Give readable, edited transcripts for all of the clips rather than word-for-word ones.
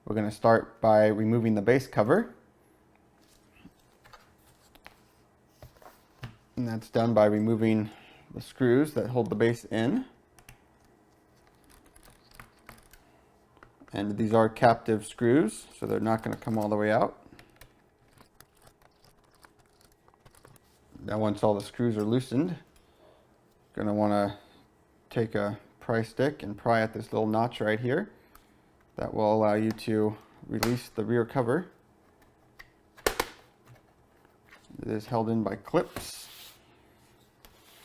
We're going to start by removing the base cover. And that's done by removing the screws that hold the base in. And these are captive screws, so they're not going to come all the way out. Now once all the screws are loosened, you're going to want to take a pry stick and pry at this little notch right here. That will allow you to release the rear cover. It is held in by clips.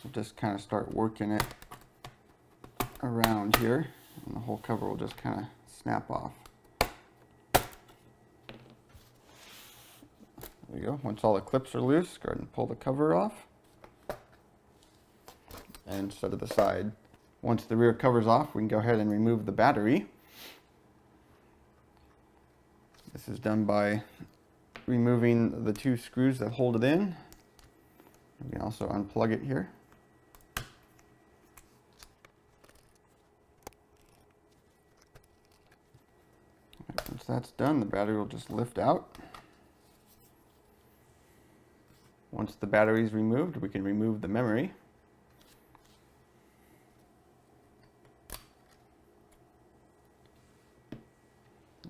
So just kind of start working it around here, and the whole cover will just kind of snap off. There we go. Once all the clips are loose, go ahead and pull the cover off and set it aside. Once the rear cover's off, we can go ahead and remove the battery. This is done by removing the two screws that hold it in. You can also unplug it here. Once that's done, the battery will just lift out. Once the battery is removed, we can remove the memory.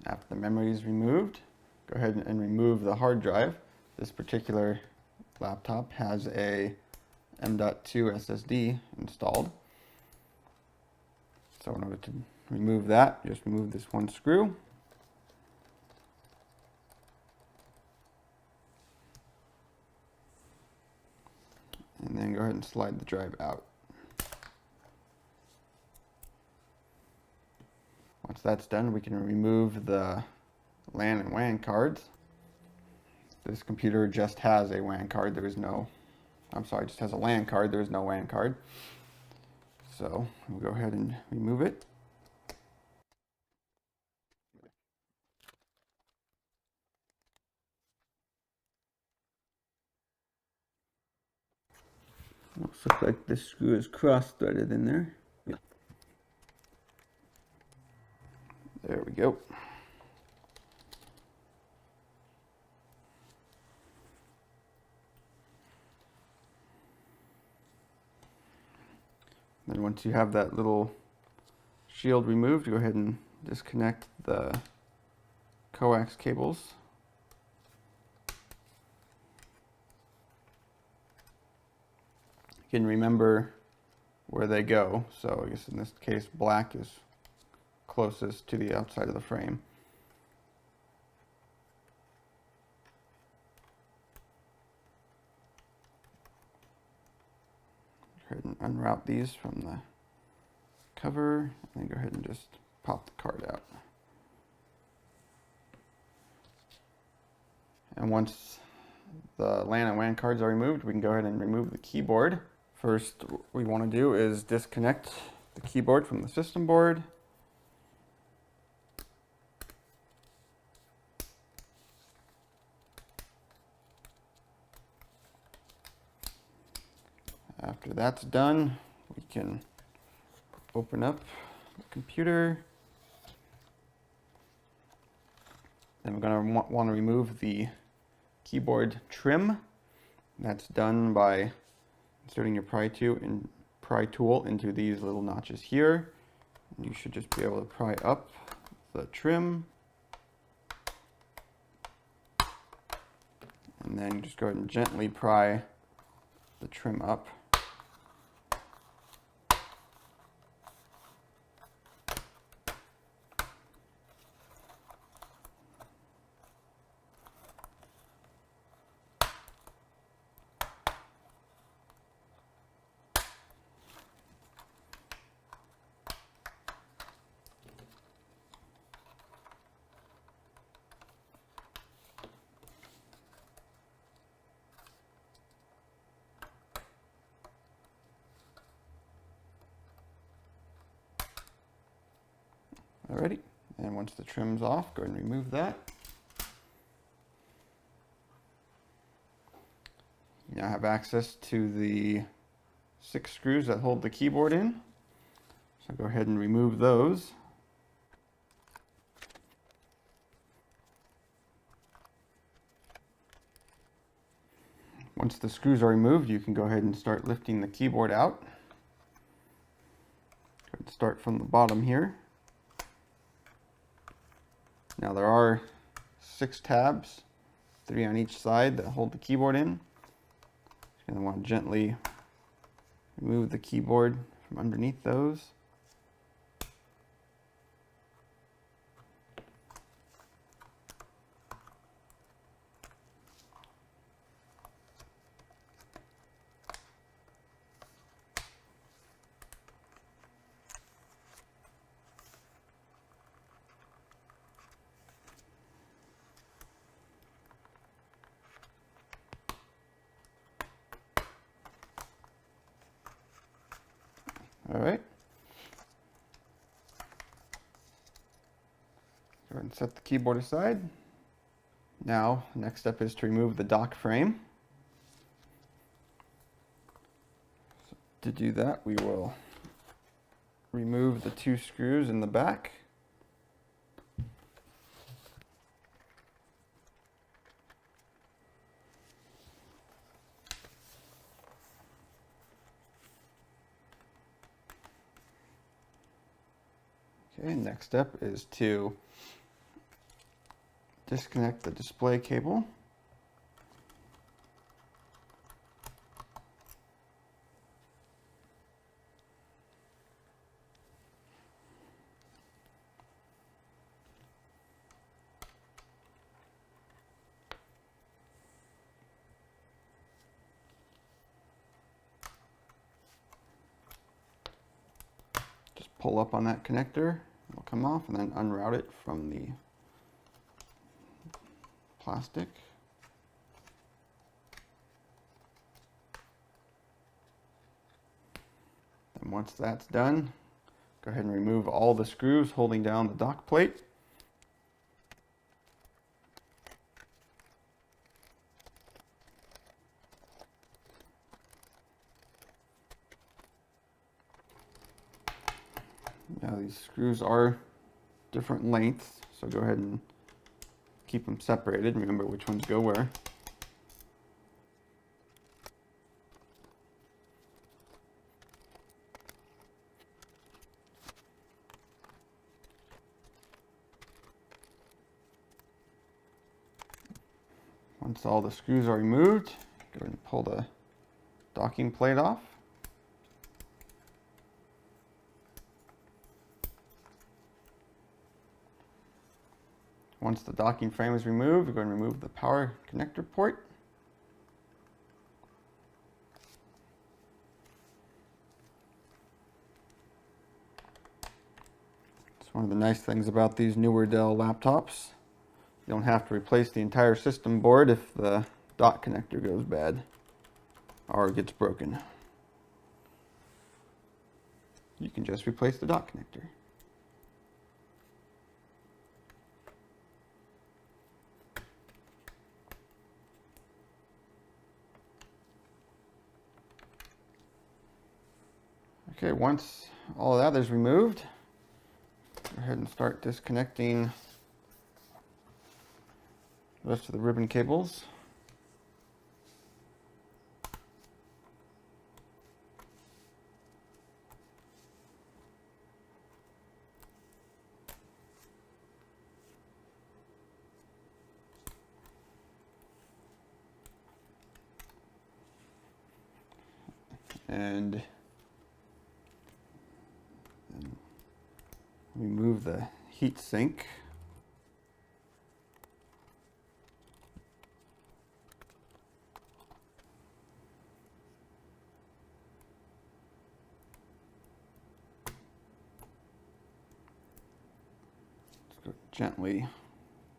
After the memory is removed, go ahead and remove the hard drive. This particular laptop has a M.2 SSD installed. So in order to remove that, just remove this one screw. And then go ahead and slide the drive out. Once that's done, we can remove the LAN and WAN cards. This computer just has a WAN card. There is no, just has a LAN card. There is no WAN card. So we'll go ahead and remove it. Looks like this screw is cross-threaded in there. There we go. Then once you have that little shield removed, go ahead and disconnect the coax cables. You can remember where they go. So I guess in this case, black is closest to the outside of the frame. Go ahead and unroute these from the cover, and then go ahead and just pop the card out. And once the LAN and WAN cards are removed, we can go ahead and remove the keyboard. First, what we want to do is disconnect the keyboard from the system board. After that's done, we can open up the computer. Then we're going to want to remove the keyboard trim. That's done by inserting your pry tool into these little notches here. And you should just be able to pry up the trim. And then just go ahead and gently pry the trim up. Alrighty, and once the trim's off, go ahead and remove that. You now have access to the 6 screws that hold the keyboard in. So go ahead and remove those. Once the screws are removed, you can go ahead and start lifting the keyboard out. Start from the bottom here. Now there are 6 tabs, 3 on each side, that hold the keyboard in. You're going to want to gently remove the keyboard from underneath those. All right. Go ahead and set the keyboard aside. Now, next step is to remove the dock frame. So to do that, we will remove the 2 screws in the back. Okay, next step is to disconnect the display cable. Just pull up on that connector. It'll come off, and then unroute it from the plastic. And once that's done, go ahead and remove all the screws holding down the dock plate. Now these screws are different lengths, so go ahead and keep them separated. Remember which ones go where. Once all the screws are removed, go ahead and pull the docking plate off. Once the docking frame is removed, we're going to remove the power connector port. It's one of the nice things about these newer Dell laptops. You don't have to replace the entire system board if the dock connector goes bad or gets broken. You can just replace the dock connector. Okay, once all of that is removed, go ahead and start disconnecting the rest of the ribbon cables. And remove the heat sink. Just go gently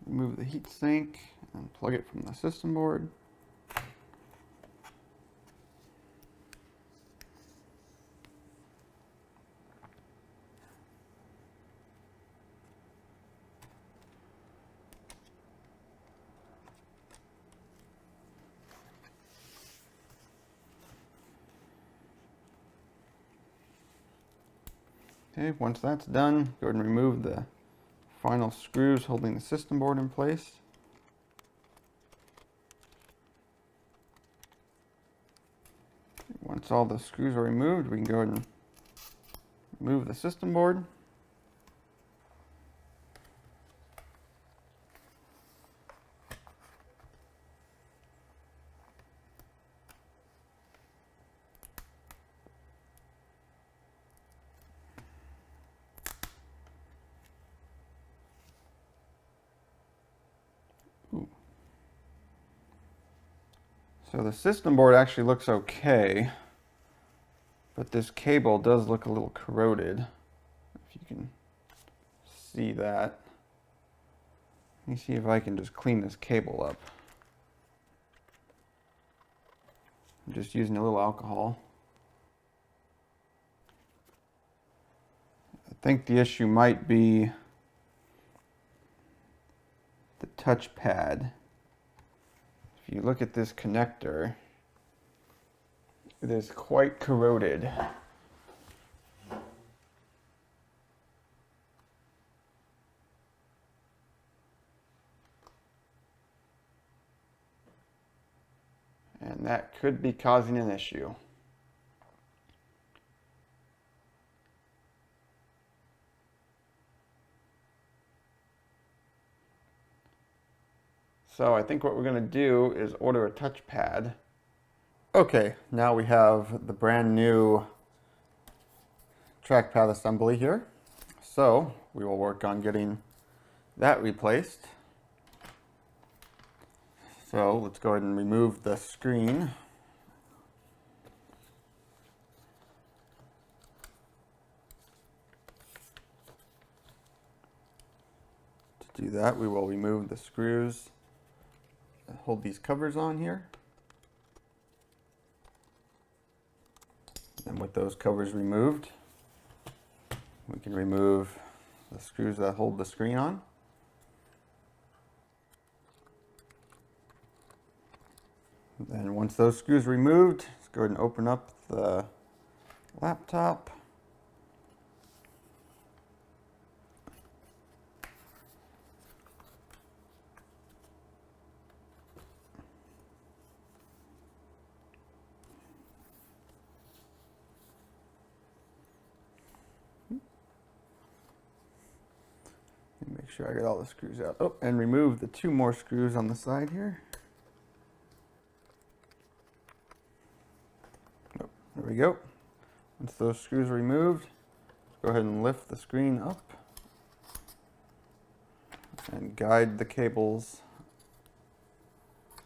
remove the heat sink and plug it from the system board. Okay, once that's done, go ahead and remove the final screws holding the system board in place. Once all the screws are removed, we can go ahead and remove the system board. So the system board actually looks okay, but this cable does look a little corroded, if you can see that. Let me see if I can just clean this cable up. I'm just using a little alcohol. I think the issue might be the touchpad. If you look at this connector, it is quite corroded. And that could be causing an issue. So I think what we're going to do is order a touchpad. Okay, now we have the brand new trackpad assembly here. So we will work on getting that replaced. So let's go ahead and remove the screen. To do that, we will remove the screws that hold these covers on here. And with those covers removed, we can remove the screws that hold the screen on. And once those screws are removed, let's go ahead and open up the laptop. Make sure I get all the screws out. Oh, and remove the two more screws on the side here. Oh, there we go. Once those screws are removed, let's go ahead and lift the screen up and guide the cables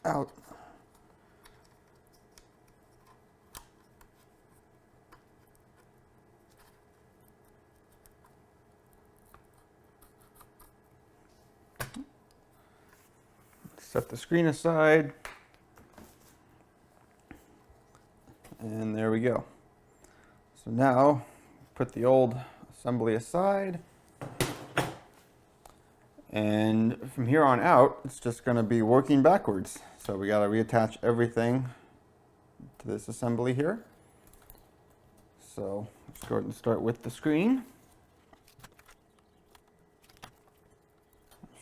out. Set the screen aside, and there we go. So now, put the old assembly aside, and from here on out, it's just going to be working backwards. So we got to reattach everything to this assembly here. So let's go ahead and start with the screen.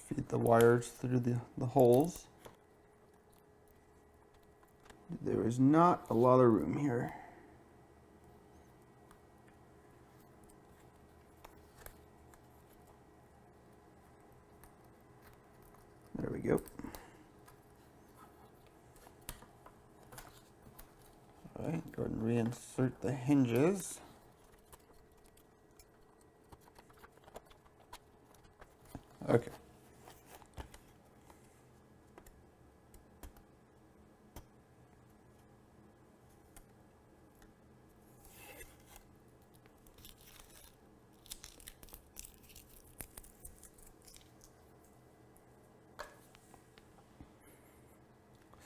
Feed the wires through the holes. There is not a lot of room here. There we go. All right, go ahead and reinsert the hinges. Okay.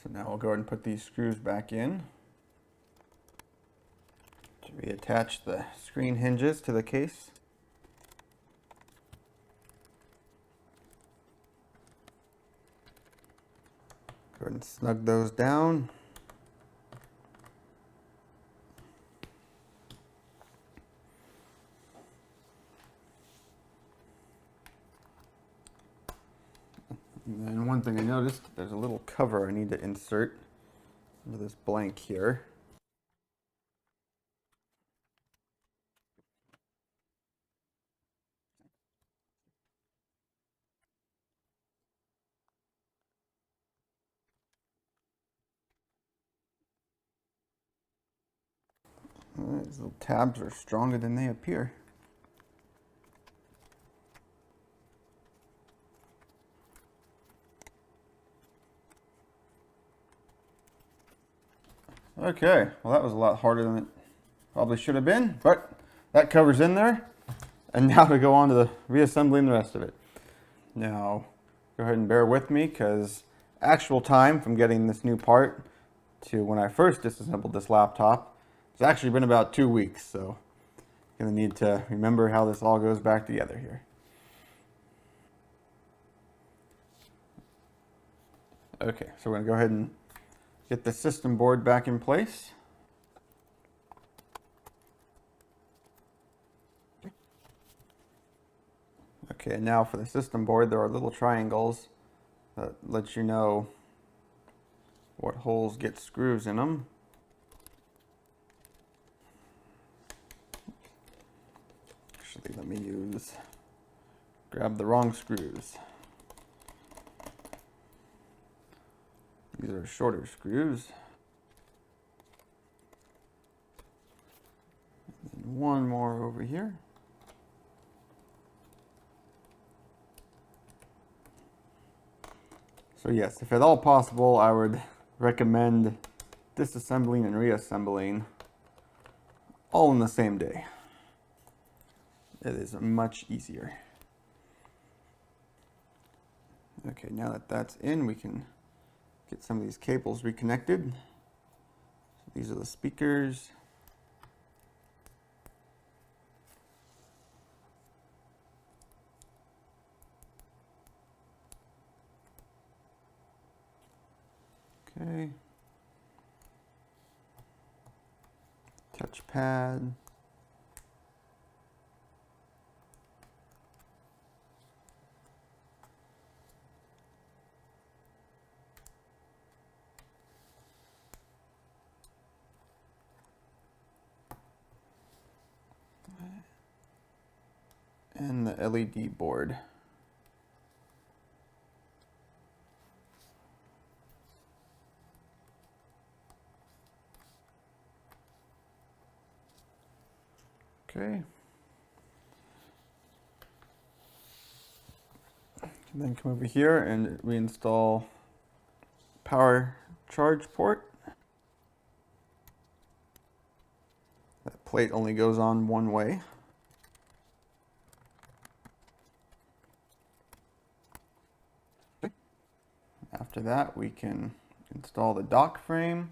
So now we'll go ahead and put these screws back in to reattach the screen hinges to the case. Go ahead and snug those down. And then one thing I noticed, there's a little cover I need to insert into this blank here. These little tabs are stronger than they appear. Okay, well that was a lot harder than it probably should have been, but that cover's in there. And now to go on to the reassembling the rest of it. Now, go ahead and bear with me because actual time from getting this new part to when I first disassembled this laptop, it's actually been about 2 weeks, so I'm going to need to remember how this all goes back together here. Okay, so we're going to go ahead and get the system board back in place. Okay, now for the system board, there are little triangles that let you know what holes get screws in them. Actually, let me grab the wrong screws. These are shorter screws. And one more over here. So yes, if at all possible, I would recommend disassembling and reassembling all in the same day. It is much easier. Okay, now that that's in, we can get some of these cables reconnected. So these are the speakers. Okay. Touchpad. And the LED board. Okay. And then come over here and reinstall power charge port. That plate only goes on one way. After that, we can install the dock frame.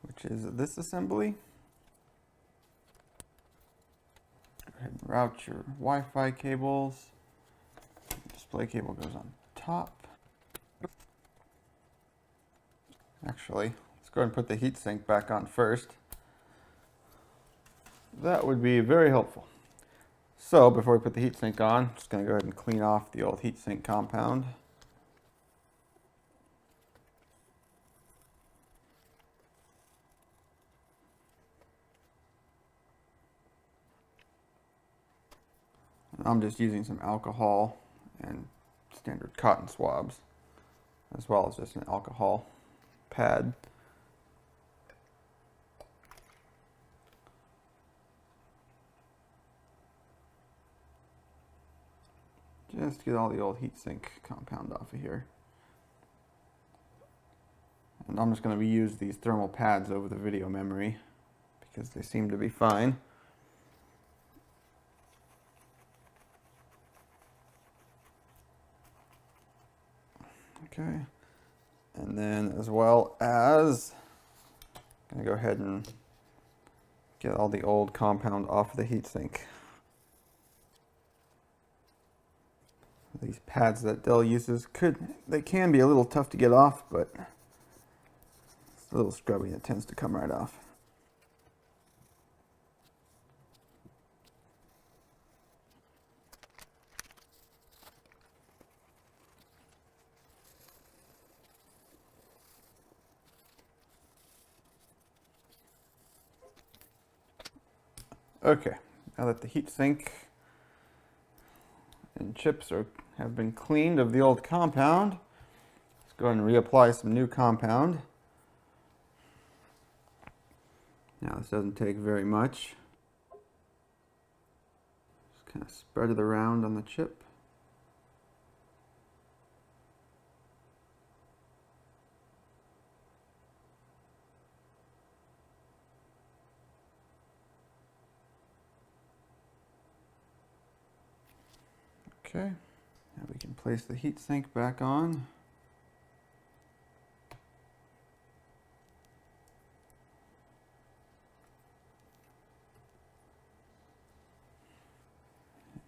Which is this assembly. Go ahead and route your Wi-Fi cables. Display cable goes on top. Actually, let's go ahead and put the heatsink back on first. That would be very helpful. So before we put the heatsink on, I'm just going to go ahead and clean off the old heatsink compound. I'm just using some alcohol and standard cotton swabs, as well as just an alcohol pad. Just to get all the old heatsink compound off of here. And I'm just going to reuse these thermal pads over the video memory because they seem to be fine. Okay, and then as well as I'm going to go ahead and get all the old compound off of the heatsink. These pads that Dell uses they can be a little tough to get off, but it's a little scrubby and it tends to come right off. Okay, Now that the heatsink and chips have been cleaned of the old compound, let's go ahead and reapply some new compound. Now this doesn't take very much. Just kind of spread it around on the chip. Okay, now we can place the heatsink back on.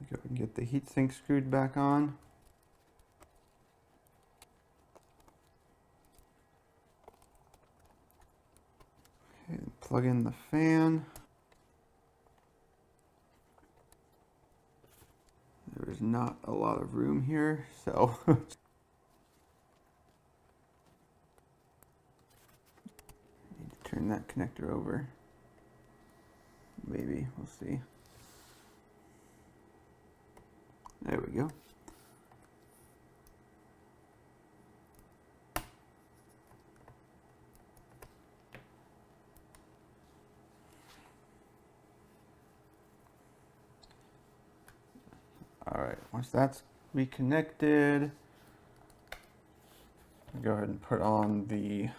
Go and get the heatsink screwed back on. Okay, and plug in the fan. There's not a lot of room here, so need to turn that connector over. Maybe, we'll see. There we go. All right, once that's reconnected, go ahead and put on the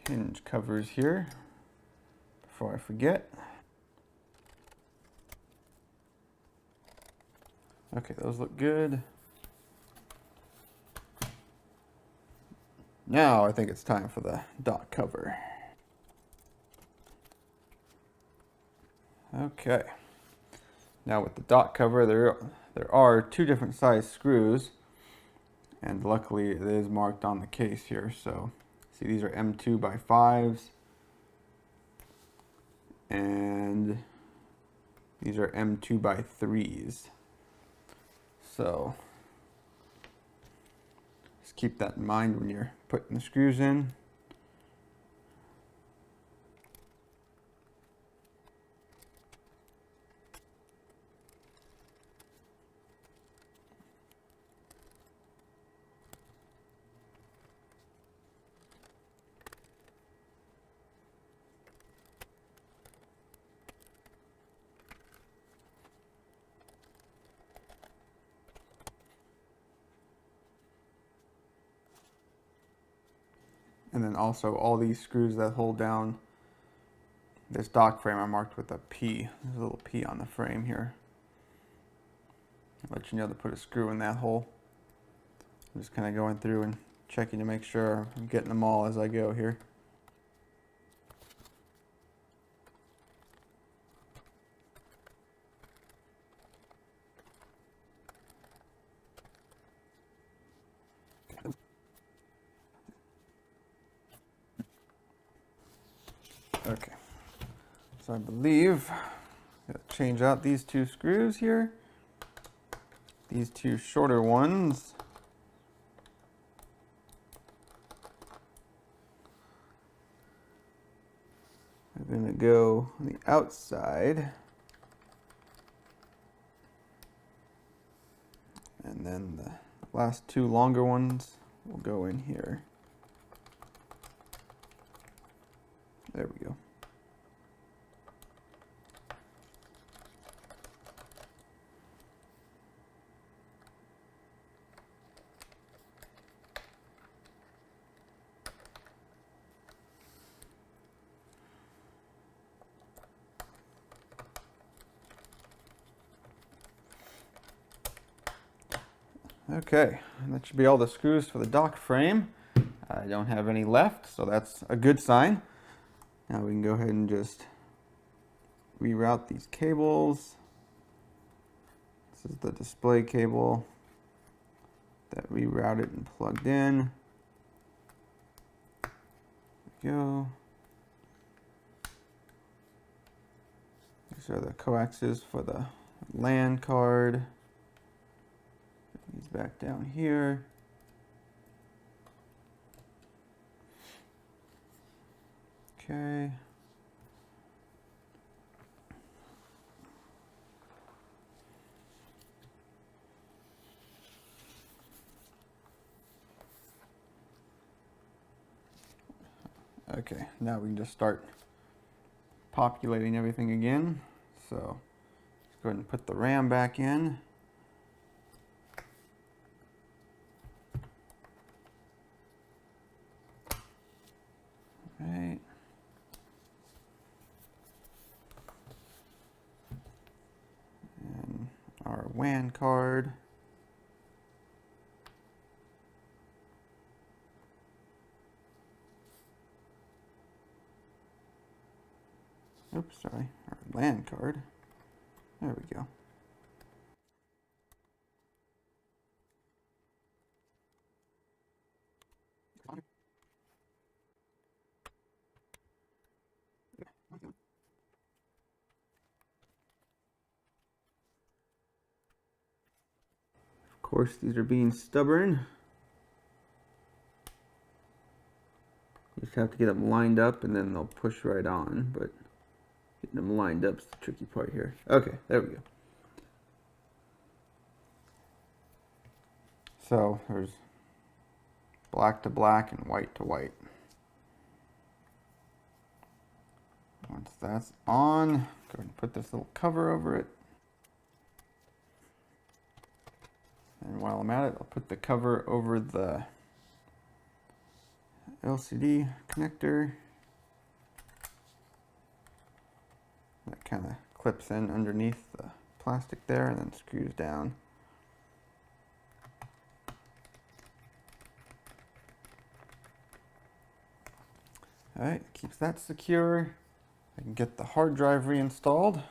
hinge covers here before I forget. Okay, those look good. Now I think it's time for the dock cover. Okay. Now with the dock cover, there are two different size screws, and luckily it is marked on the case here. So see, these are M2 by 5s, and these are M2 by 3s. So just keep that in mind when you're putting the screws in. And then also all these screws that hold down this dock frame are marked with a P. There's a little P on the frame here. I'll let you know to put a screw in that hole. I'm just kind of going through and checking to make sure I'm getting them all as I go here. Okay, so I believe I'm going to change out these two screws here. These two shorter ones are going to go on the outside, and then the last two longer ones will go in here. There we go. Okay, and that should be all the screws for the dock frame. I don't have any left, so that's a good sign. Now we can go ahead and just reroute these cables. This is the display cable that rerouted and plugged in. There we go. These are the coaxes for the LAN card. Put these back down here. Okay. Okay, now we can just start populating everything again. So let's go ahead and put the RAM back in. Right. And our WAN card. Oops, sorry, our LAN card. There we go. Of course, these are being stubborn. You just have to get them lined up and then they'll push right on, but getting them lined up is the tricky part here. Okay, there we go. So there's black to black and white to white. Once that's on, go ahead and put this little cover over it. And while I'm at it, I'll put the cover over the LCD connector. That kind of clips in underneath the plastic there and then screws down. Alright, keeps that secure. I can get the hard drive reinstalled.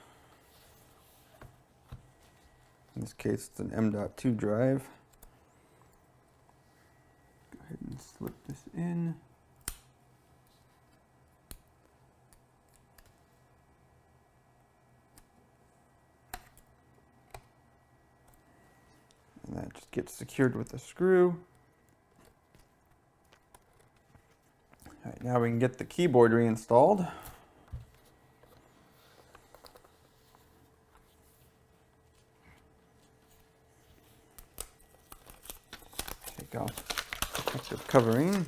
In this case, it's an M.2 drive. Go ahead and slip this in. And that just gets secured with a screw. All right, now we can get the keyboard reinstalled. Take off the protective covering.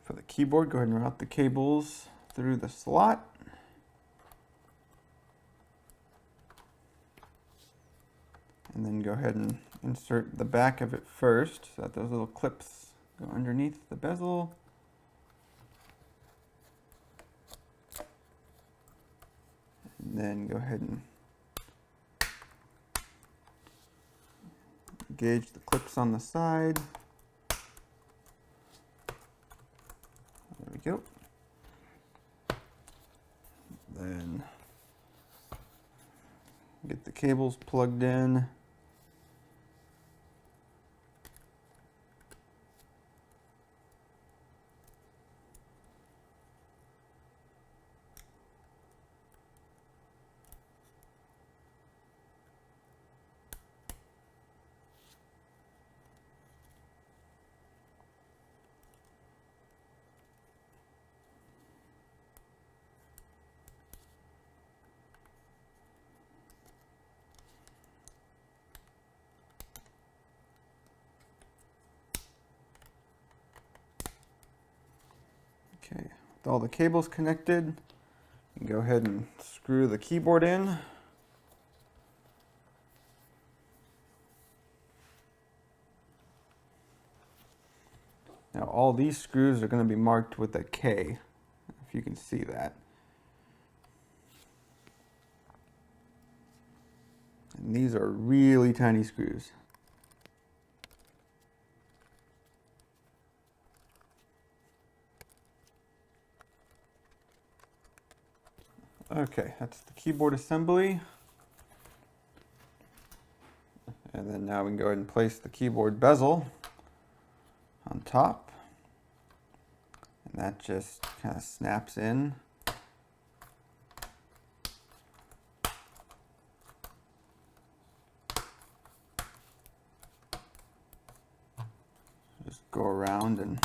For the keyboard, go ahead and route the cables through the slot. And then go ahead and insert the back of it first so that those little clips go underneath the bezel. And then go ahead and engage the clips on the side. There we go. Then get the cables plugged in. Okay, with all the cables connected, you can go ahead and screw the keyboard in. Now all these screws are going to be marked with a K, if you can see that. And these are really tiny screws. Okay, that's the keyboard assembly. And then now we can go ahead and place the keyboard bezel on top. And that just kind of snaps in. Just go around and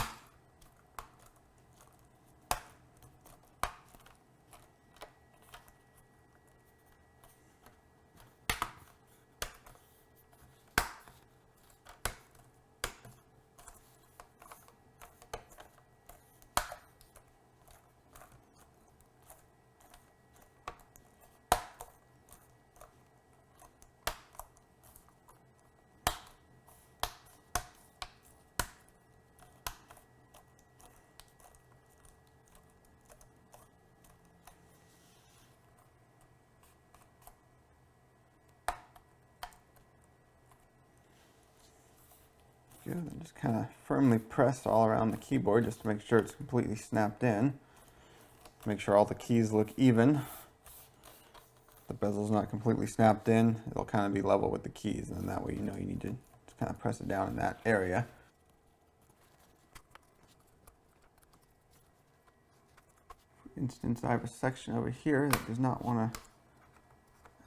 Good. And just kind of firmly press all around the keyboard just to make sure it's completely snapped in. Make sure all the keys look even. The bezel's not completely snapped in, it'll kind of be level with the keys, and that way you know you need to kind of press it down in that area. For instance, I have a section over here that does not want to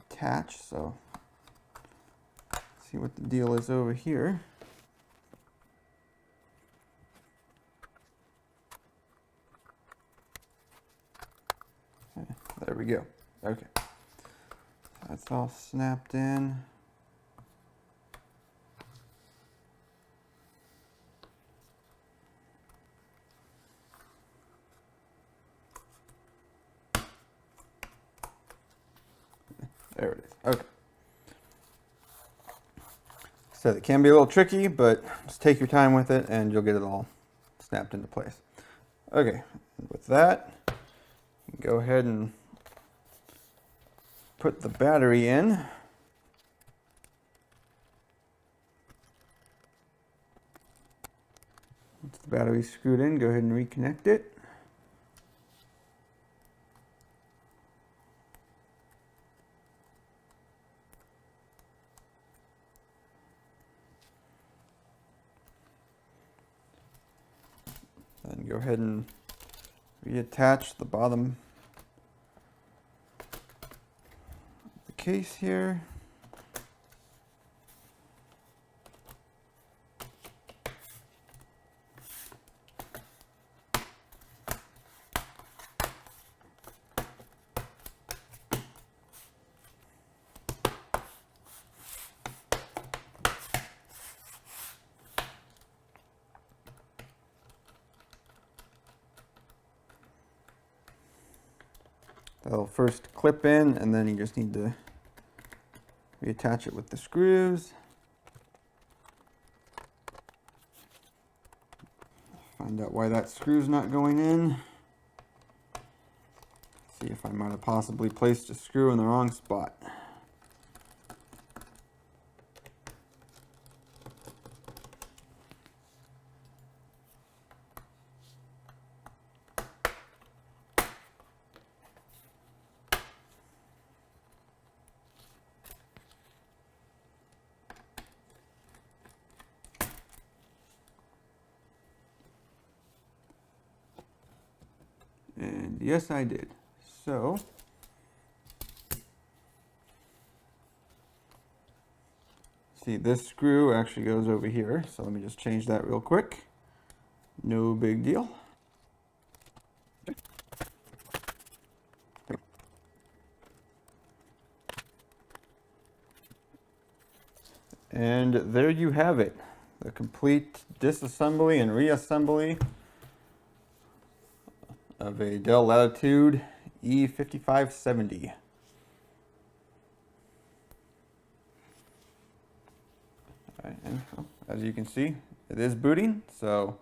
attach, so let's see what the deal is over here. Okay, there we go. Okay. That's all snapped in. There it is. Okay. So it can be a little tricky, but just take your time with it and you'll get it all snapped into place. Okay, and with that, go ahead and put the battery in. Once the battery's screwed in, go ahead and reconnect it. Then go ahead and reattach the bottom of the case here. That'll first clip in, and then you just need to reattach it with the screws. Find out why that screw's not going in. See if I might have possibly placed a screw in the wrong spot. And yes, I did. So, see, this screw actually goes over here. So let me just change that real quick. No big deal. And there you have it. The complete disassembly and reassembly of a Dell Latitude E5570. Alright, and as you can see, it is booting, so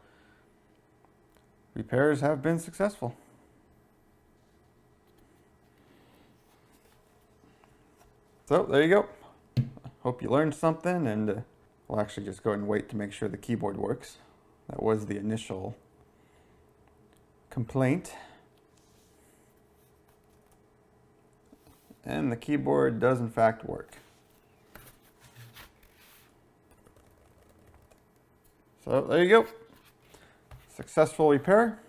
repairs have been successful. So there you go. Hope you learned something, and we'll actually just go ahead and wait to make sure the keyboard works. That was the initial complaint. And the keyboard does in fact work. So there you go. Successful repair.